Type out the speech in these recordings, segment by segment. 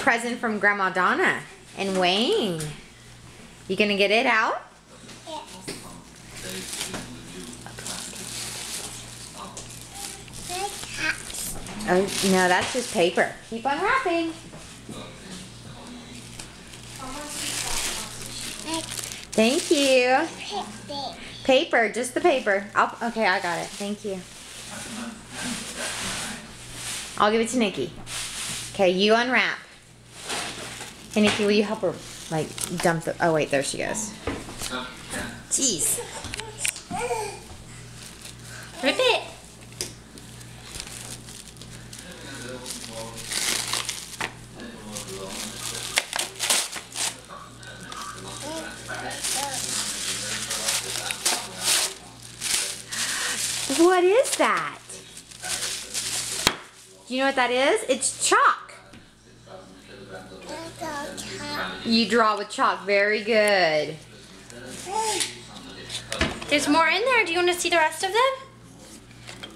present from Grandma Donna and Wayne. You gonna get it out? Oh, no, that's just paper. Keep unwrapping. Thank you. Paper, just the paper. Okay, I got it. Thank you. I'll give it to Nikki. Okay, you unwrap. Hey, Nikki, will you help her, like, dump the... Oh, wait, there she goes. Jeez. Rip it. What is that? Do you know what that is? It's chalk. You draw with chalk. Very good. There's more in there. Do you want to see the rest of them?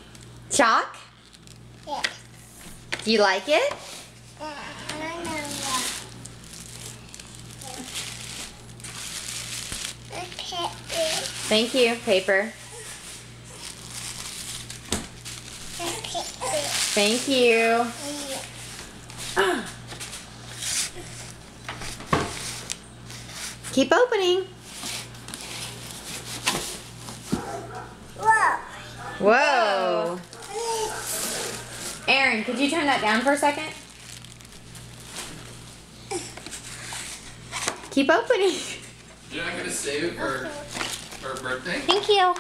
Chalk? Yeah. Do you like it? Thank you. Paper. Thank you. Keep opening. Whoa. Aaron, could you turn that down for a second? Keep opening. You're not going to save it for her birthday? Thank you.